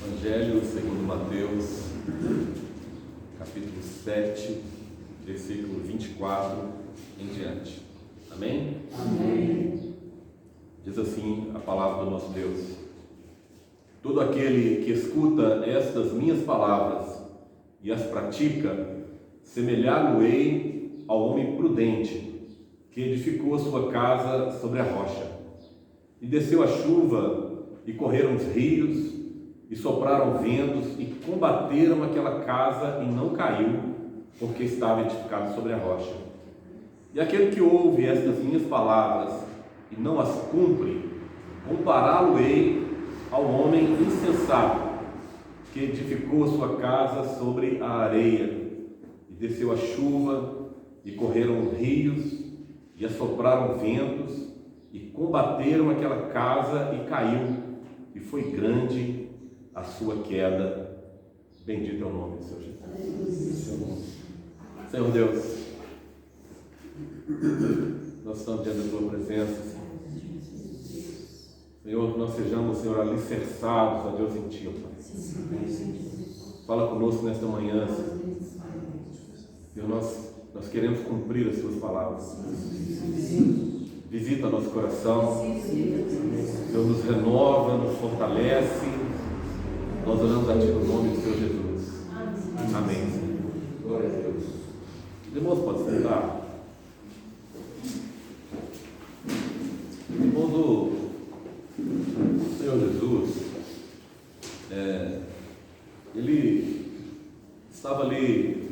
Evangelho segundo Mateus, capítulo 7, versículo 24 em diante. Amém? Amém. Diz assim a palavra do nosso Deus: todo aquele que escuta estas minhas palavras e as pratica, semelhar-lo-ei ao homem prudente, que edificou a sua casa sobre a rocha. E desceu a chuva, e correram os rios, e sopraram ventos, e combateram aquela casa, e não caiu, porque estava edificado sobre a rocha. E aquele que ouve estas minhas palavras e não as cumpre, compará-lo-ei ao homem insensato, que edificou a sua casa sobre a areia. E desceu a chuva, e correram os rios, e assopraram ventos, e combateram aquela casa, e caiu, e foi grande a sua queda. Bendito é o nome do Senhor Jesus. Senhor Deus, nós estamos diante da Tua presença, Senhor, que nós sejamos, Senhor, alicerçados, ó Deus, em Ti, Pai. Fala conosco nesta manhã, Senhor. Nós queremos cumprir as Tuas palavras. Visita nosso coração, Senhor, nos renova, nos fortalece. Nós oramos a Ti no nome do Senhor Jesus. Amém. Glória a Deus. Os irmãos podem sentar. Irmãos, o Senhor Jesus, Ele estava ali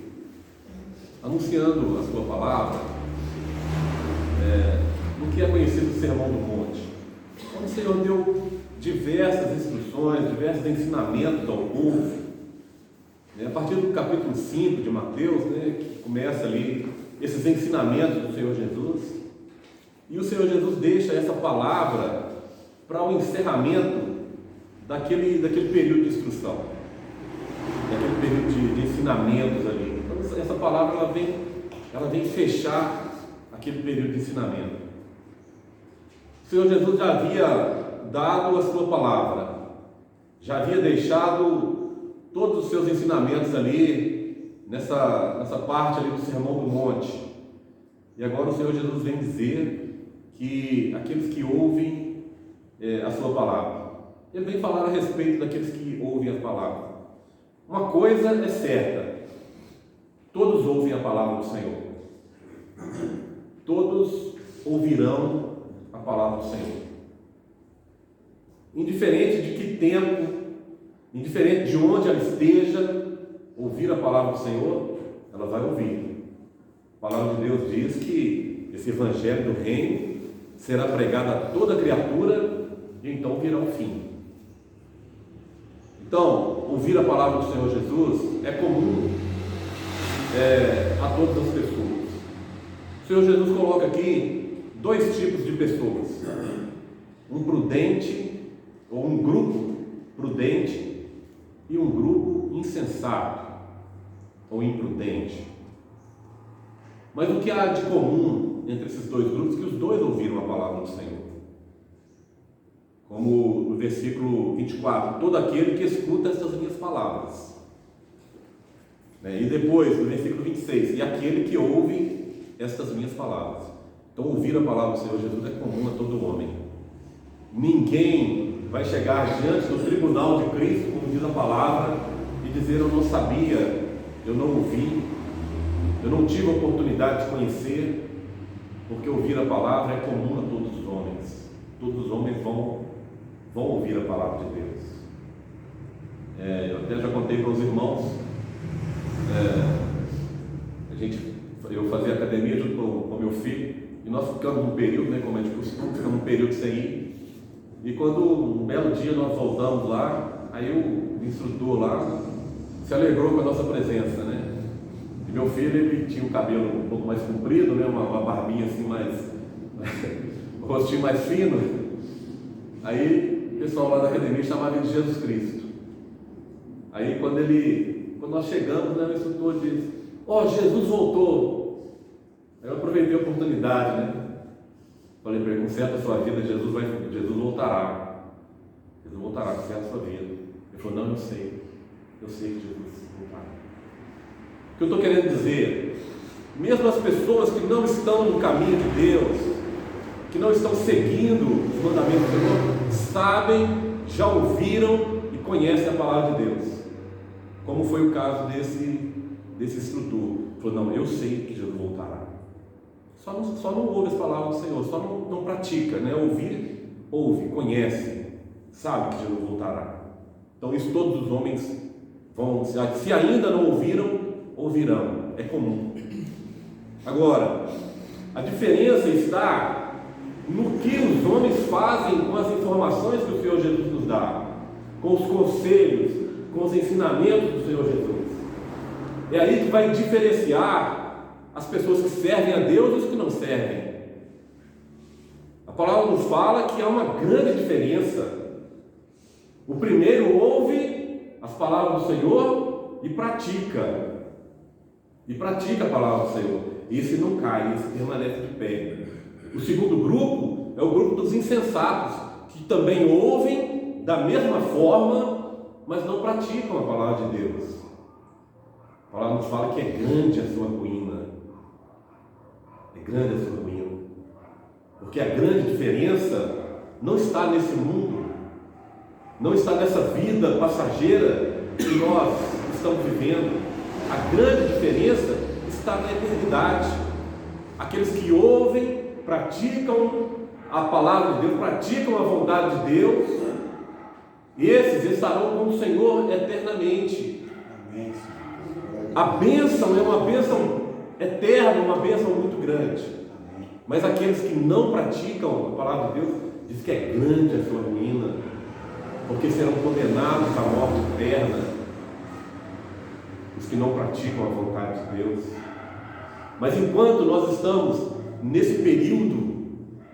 anunciando a Sua palavra, no que é conhecido o Sermão do Monte, onde o Senhor deu diversas instruções, diversos ensinamentos ao povo, a partir do capítulo 5 de Mateus, que começa ali esses ensinamentos do Senhor Jesus, e o Senhor Jesus deixa essa palavra para o encerramento daquele período de instrução, daquele período de ensinamentos ali. Então essa palavra ela vem fechar aquele período de ensinamento. O Senhor Jesus já havia dado a sua palavra, já havia deixado todos os seus ensinamentos ali nessa parte ali do Sermão do Monte, e agora o Senhor Jesus vem dizer que aqueles que ouvem a sua palavra, Ele vem falar a respeito daqueles que ouvem a palavra. Uma coisa é certa: todos ouvem a palavra do Senhor, todos ouvirão a palavra do Senhor. Indiferente de que tempo, indiferente de onde ela esteja, ouvir a palavra do Senhor, ela vai ouvir. A palavra de Deus diz que esse evangelho do reino será pregado a toda criatura, e então virá o fim. Então, ouvir a palavra do Senhor Jesus é comum a todas as pessoas. O Senhor Jesus coloca aqui dois tipos de pessoas: um prudente, ou um grupo prudente, e um grupo insensato ou imprudente. Mas o que há de comum entre esses dois grupos? Que os dois ouviram a palavra do Senhor. Como no versículo 24: todo aquele que escuta estas minhas palavras. E depois, no versículo 26: e aquele que ouve estas minhas palavras. Então, ouvir a palavra do Senhor Jesus é comum a todo homem. Ninguém vai chegar diante do tribunal de Cristo, como diz a palavra, e dizer: eu não sabia, eu não ouvi, eu não tive a oportunidade de conhecer, porque ouvir a palavra é comum a todos os homens. Todos os homens vão ouvir a palavra de Deus. Eu até já contei para os irmãos, eu fazia academia junto com meu filho, e nós ficamos um período, como é de costume, ficamos um período sem ir. E quando um belo dia nós voltamos lá, aí o instrutor lá se alegrou com a nossa presença, E meu filho, ele tinha o cabelo um pouco mais comprido, uma barbinha assim o rostinho mais fino. Aí o pessoal lá da academia chamava ele de Jesus Cristo. Aí quando nós chegamos, o instrutor disse: Jesus voltou. Aí eu aproveitei a oportunidade, Falei para ele: conserta a sua vida, Jesus voltará. Jesus voltará, conserta a sua vida. Ele Ele falou, não, eu sei que Jesus voltará. O que eu estou querendo dizer, mesmo as pessoas que não estão no caminho de Deus, que não estão seguindo os mandamentos do Senhor, sabem, já ouviram e conhecem a palavra de Deus, como foi o caso desse instrutor. Ele falou, não, eu sei que Jesus voltará. Só não ouve as palavras do Senhor, só não pratica, né? Ouve, conhece, sabe que Jesus voltará. Então isso todos os homens vão, se ainda não ouvirão, é comum. Agora, a diferença está no que os homens fazem com as informações que o Senhor Jesus nos dá, com os conselhos, com os ensinamentos do Senhor Jesus. É aí que vai diferenciar as pessoas que servem a Deus e os que não servem. A palavra nos fala que há uma grande diferença. O primeiro ouve as palavras do Senhor e pratica a palavra do Senhor. Esse não cai, esse permanece de pé. O segundo grupo é o grupo dos insensatos, que também ouvem da mesma forma, mas não praticam a palavra de Deus. A palavra nos fala que é grande a sua ruína. É grande a sua ruína. Porque a grande diferença não está nesse mundo, não está nessa vida passageira que nós estamos vivendo. A grande diferença está na eternidade. Aqueles que ouvem, praticam a palavra de Deus, praticam a vontade de Deus, esses estarão com o Senhor eternamente. Amém. A bênção é uma bênção eterna, uma bênção muito grande. Mas aqueles que não praticam a palavra de Deus, diz que é grande a sua ruína, porque serão condenados à morte eterna, os que não praticam a vontade de Deus. Mas enquanto nós estamos nesse período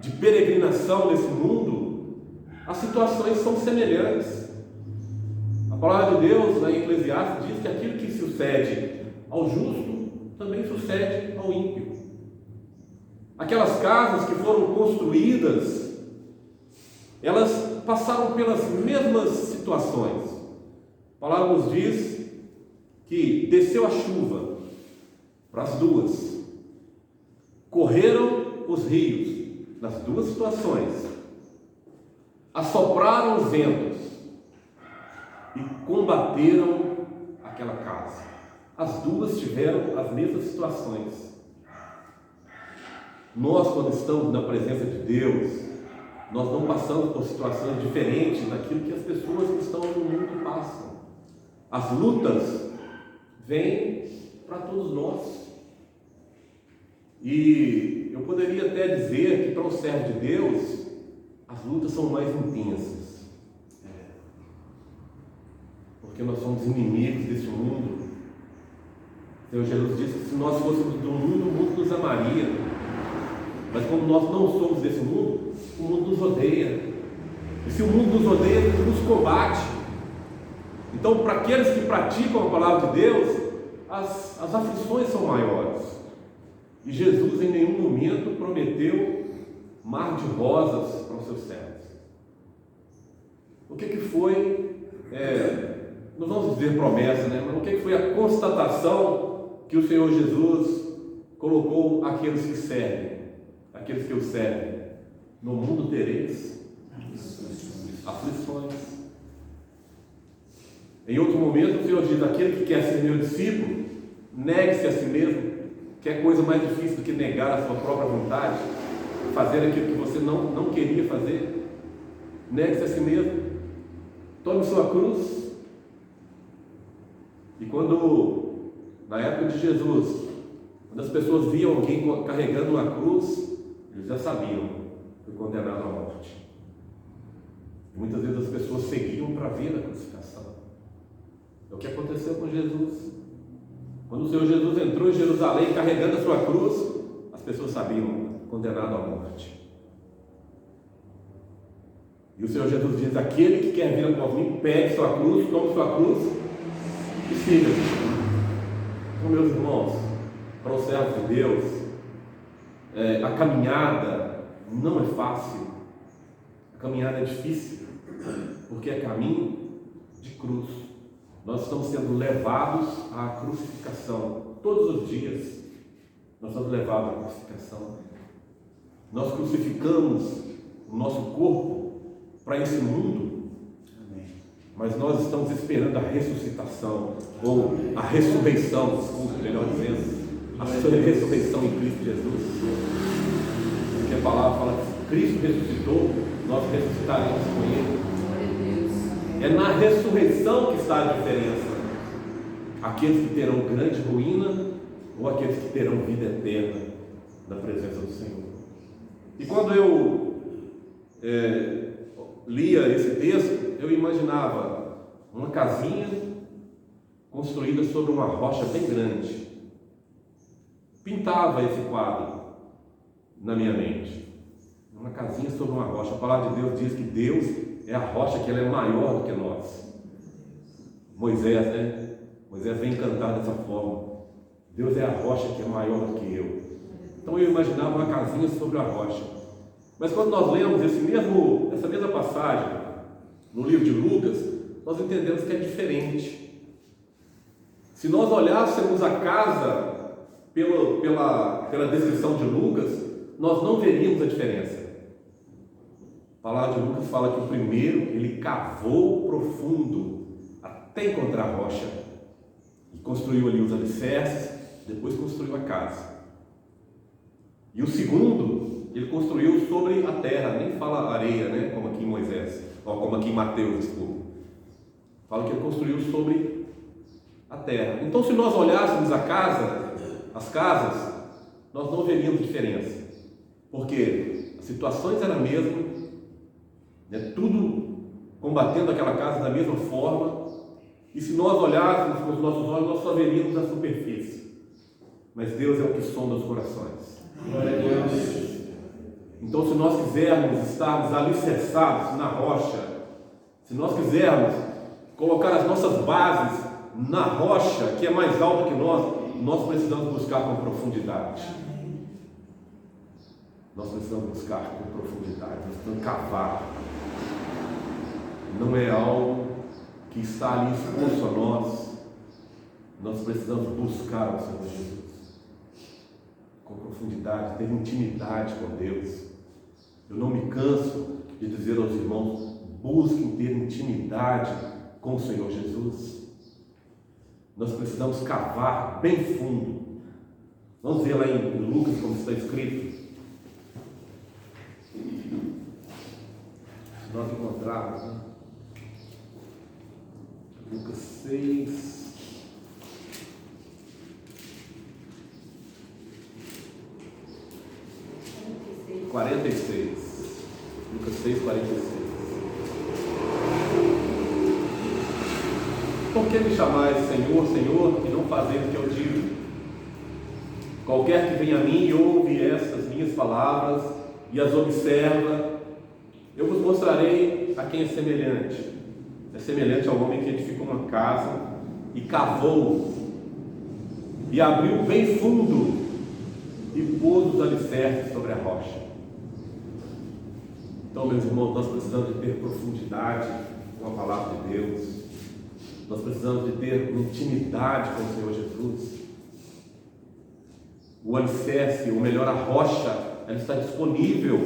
de peregrinação nesse mundo, as situações são semelhantes. A palavra de Deus, lá em Eclesiastes, diz que aquilo que sucede ao justo também sucede ao ímpio. Aquelas casas que foram construídas, elas passaram pelas mesmas situações. A palavra nos diz que desceu a chuva para as duas, correram os rios nas duas situações, assopraram os ventos e combateram aquela casa. As duas tiveram as mesmas situações. Nós, quando estamos na presença de Deus, nós não passamos por situações diferentes daquilo que as pessoas que estão no mundo passam. As lutas vêm para todos nós. E eu poderia até dizer que para o servo de Deus, as lutas são mais intensas. Porque nós somos inimigos desse mundo. O Senhor Jesus disse que se nós fôssemos do mundo, o mundo nos amaria. Mas como nós não somos desse mundo, o mundo nos odeia. E se o mundo nos odeia, ele nos combate. Então, para aqueles que praticam a palavra de Deus, as aflições são maiores. E Jesus em nenhum momento prometeu mar de rosas para os seus servos. O que foi, não vamos dizer promessa, né? Mas o que foi a constatação que o Senhor Jesus colocou àqueles que servem? Aqueles que o servem: no mundo tereis aflições. Em outro momento o Senhor diz: aquele que quer ser meu discípulo, negue-se a si mesmo. Que é coisa mais difícil do que negar a sua própria vontade, fazer aquilo que você não queria fazer. Negue-se a si mesmo, tome sua cruz. E quando, na época de Jesus, quando as pessoas viam alguém carregando uma cruz, eles já sabiam que foi condenado à morte. E muitas vezes as pessoas seguiam para ver a crucificação. É o que aconteceu com Jesus. Quando o Senhor Jesus entrou em Jerusalém carregando a sua cruz, as pessoas sabiam, condenado à morte. E o Senhor Jesus diz: aquele que quer vir após mim, pegue sua cruz, tome sua cruz e siga. Então, meus irmãos, para os servos de Deus, a caminhada não é fácil, a caminhada é difícil, porque é caminho de cruz. Nós estamos sendo levados à crucificação. Todos os dias nós somos levados à crucificação. Nós crucificamos o nosso corpo para esse mundo, mas nós estamos esperando a ressuscitação, ou a ressurreição, desculpa, melhor dizendo, a sua ressurreição em Cristo Jesus. Porque a palavra fala que se Cristo ressuscitou, nós ressuscitaremos com Ele. É na ressurreição que está a diferença. Aqueles que terão grande ruína, ou aqueles que terão vida eterna na presença do Senhor. E quando eu lia esse texto, eu imaginava uma casinha construída sobre uma rocha bem grande. Pintava esse quadro na minha mente. Uma casinha sobre uma rocha. A palavra de Deus diz que Deus é a rocha, que ela é maior do que nós. Moisés, né? Moisés vem cantar dessa forma. Deus é a rocha que é maior do que eu. Então eu imaginava uma casinha sobre a rocha. Mas quando nós lemos essa mesma passagem no livro de Lucas, nós entendemos que é diferente. Se nós olhássemos a casa pela descrição de Lucas, nós não veríamos a diferença. A palavra de Lucas fala que o primeiro, ele cavou profundo até encontrar a rocha e construiu ali os alicerces, depois construiu a casa. E o segundo, ele construiu sobre a terra, nem fala areia, né? Como aqui em Moisés, ou como aqui em Mateus, desculpa. Fala que ele construiu sobre a terra. Então, se nós olhássemos as casas, nós não veríamos diferença, porque as situações eram a mesma, né? Tudo combatendo aquela casa da mesma forma, e se nós olhássemos com os nossos olhos, nós só veríamos a superfície. Mas Deus é o que sonda os corações. Glória a Deus. Então, se nós quisermos estarmos alicerçados na rocha, se nós quisermos colocar as nossas bases na rocha, que é mais alta que nós precisamos buscar com profundidade. Nós precisamos buscar com profundidade, nós precisamos cavar. Não é algo que está ali exposto a nós precisamos buscar o Senhor Jesus com profundidade, ter intimidade com Deus. Eu não me canso de dizer aos irmãos: busquem ter intimidade com o Senhor Jesus. Nós precisamos cavar bem fundo. Vamos ver lá em Lucas como está escrito. Se nós encontrarmos, né? Lucas 6. Lucas 6, 46. Por que me chamais Senhor, Senhor, e não fazeis o que eu digo? Qualquer que venha a mim e ouve estas minhas palavras e as observa, eu vos mostrarei a quem é semelhante. É semelhante ao homem que edificou uma casa e cavou e abriu bem fundo e pôs os alicerces sobre a rocha. Então, meus irmãos, nós precisamos de ter profundidade com a palavra de Deus. Nós precisamos de ter intimidade com o Senhor Jesus. O alicerce, ou melhor, a rocha, ela está disponível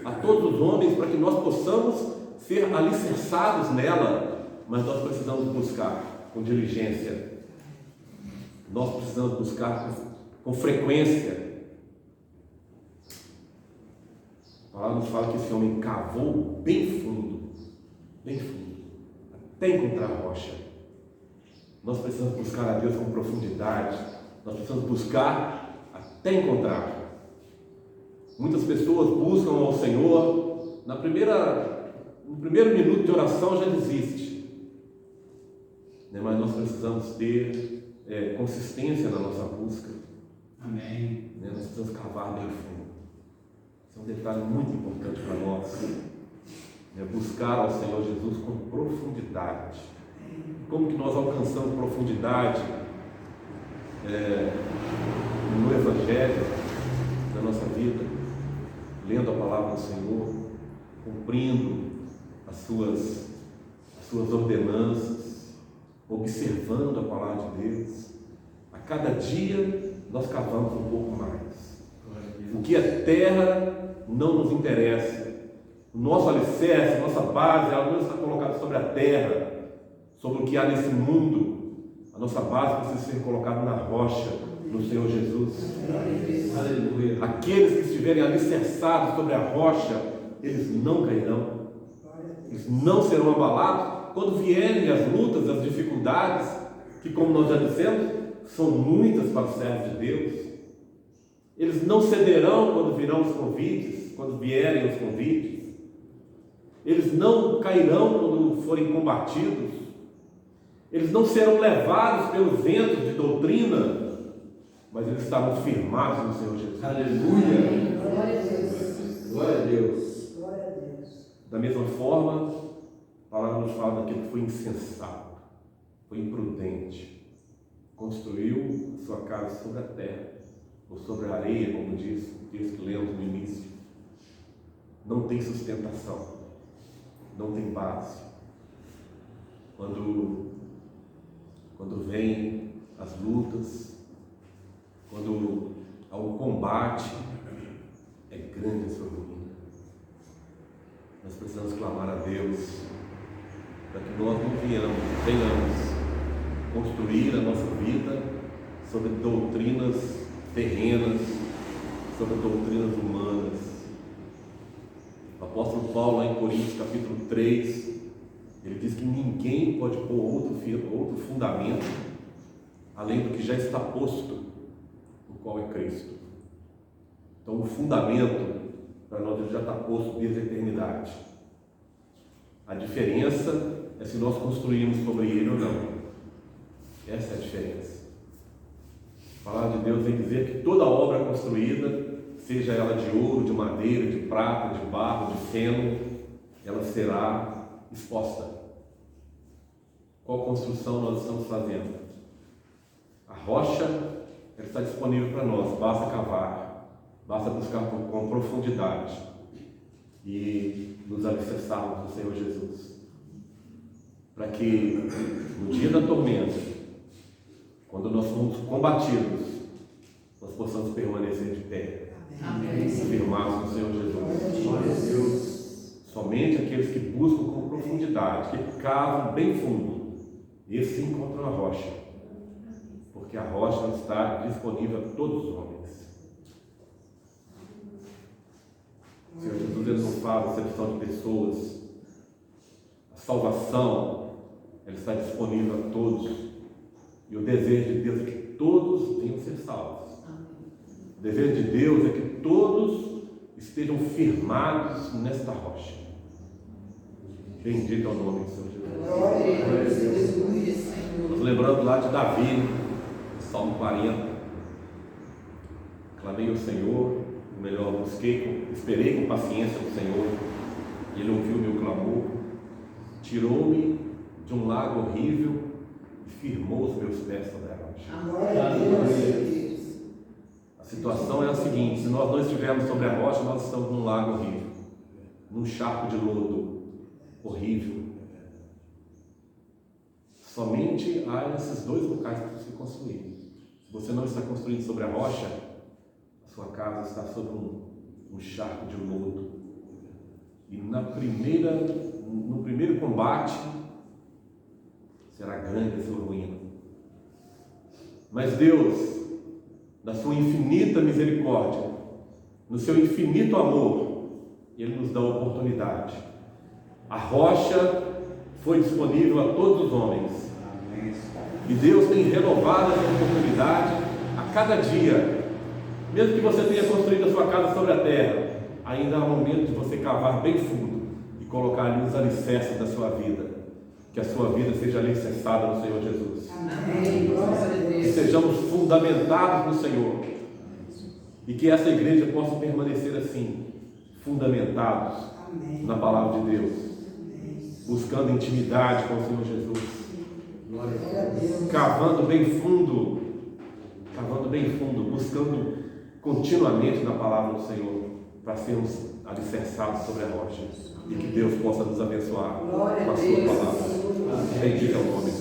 a todos os homens para que nós possamos ser alicerçados nela, mas nós precisamos buscar com diligência. Nós precisamos buscar com frequência. A palavra nos fala que esse homem cavou bem fundo, até encontrar a rocha. Nós precisamos buscar a Deus com profundidade, nós precisamos buscar até encontrar. Muitas pessoas buscam ao Senhor, no primeiro minuto de oração já desiste, né? Mas nós precisamos ter consistência na nossa busca. Amém. Né? Nós precisamos cavar bem fundo. Esse é um detalhe muito importante para nós, né? Buscar ao Senhor Jesus com profundidade. Como que nós alcançamos profundidade no Evangelho, na nossa vida? Lendo a palavra do Senhor, cumprindo as suas suas ordenanças, observando a palavra de Deus, a cada dia nós cavamos um pouco mais. O que é terra não nos interessa. O nosso alicerce, nossa base, ela não está colocada sobre a terra, sobre o que há nesse mundo. A nossa base precisa ser colocada na rocha, no Senhor Jesus. Aleluia. Aqueles que estiverem alicerçados sobre a rocha, eles não cairão. Eles não serão abalados quando vierem as lutas, as dificuldades, que, como nós já dissemos, são muitas para os servos de Deus. Eles não cederão quando virão os convites, quando vierem os convites. Eles não cairão quando forem combatidos. Eles não serão levados pelos ventos de doutrina, mas eles estarão firmados no Senhor Jesus. Aleluia! Glória a Deus! Glória a Deus! Glória a Deus. Da mesma forma, a palavra nos fala daquele que foi insensato, foi imprudente, construiu a sua casa sobre a terra, ou sobre a areia, como diz o texto que lemos no início. Não tem sustentação, não tem base. Quando vêm as lutas, quando há um combate, é grande a sua ruína. Nós precisamos clamar a Deus para que nós não venhamos construir a nossa vida sobre doutrinas terrenas, sobre doutrinas humanas. O apóstolo Paulo, lá em Coríntios capítulo 3, ele diz que ninguém pode pôr outro fundamento além do que já está posto, o qual é Cristo. Então o fundamento para nós já está posto desde a eternidade. A diferença é se nós construímos sobre ele ou não. Essa é a diferença. A palavra de Deus vem dizer que toda obra construída, seja ela de ouro, de madeira, de prata, de barro, de feno, ela será exposta. Qual construção nós estamos fazendo? A rocha, ela está disponível para nós, basta cavar, basta buscar com profundidade e nos alicerçarmos no Senhor Jesus, para que no dia da tormenta, quando nós formos combatidos, nós possamos permanecer de pé, firmados no Senhor Jesus. Somente aqueles que buscam com profundidade, que cavam bem fundo, esses encontram a rocha, porque a rocha está disponível a todos os homens. O Senhor Jesus, ele não faz acepção de pessoas. A salvação, ela está disponível a todos. E o desejo de Deus é que todos venham ser salvos. O desejo de Deus é que todos estejam firmados nesta rocha. Bendito é o nome do Senhor Jesus. Nós lembrando lá de Davi, Salmo 40. Clamei ao Senhor, ou melhor, esperei com paciência o Senhor, e Ele ouviu o meu clamor, tirou-me de um lago horrível, firmou os meus pés sobre a rocha. A situação é a seguinte: se nós não estivermos sobre a rocha, nós estamos num lago horrível, num charco de lodo horrível. Somente há esses dois locais para se construir. Se você não está construindo sobre a rocha, a sua casa está sobre um charco de lodo. E no primeiro combate, será grande a sua ruína. Mas Deus, na sua infinita misericórdia, no seu infinito amor, Ele nos dá a oportunidade. A rocha foi disponível a todos os homens. E Deus tem renovado essa oportunidade a cada dia. Mesmo que você tenha construído a sua casa sobre a terra, ainda há um momento de você cavar bem fundo e colocar ali os alicerces da sua vida. Que a sua vida seja alicerçada no Senhor Jesus. Amém. Que sejamos fundamentados no Senhor. E que essa igreja possa permanecer assim, fundamentados na palavra de Deus, buscando intimidade com o Senhor Jesus, cavando bem fundo, buscando continuamente na palavra do Senhor, para sermos alicerçados sobre a rocha, e que Deus possa nos abençoar com a sua palavra. Bendito é o nome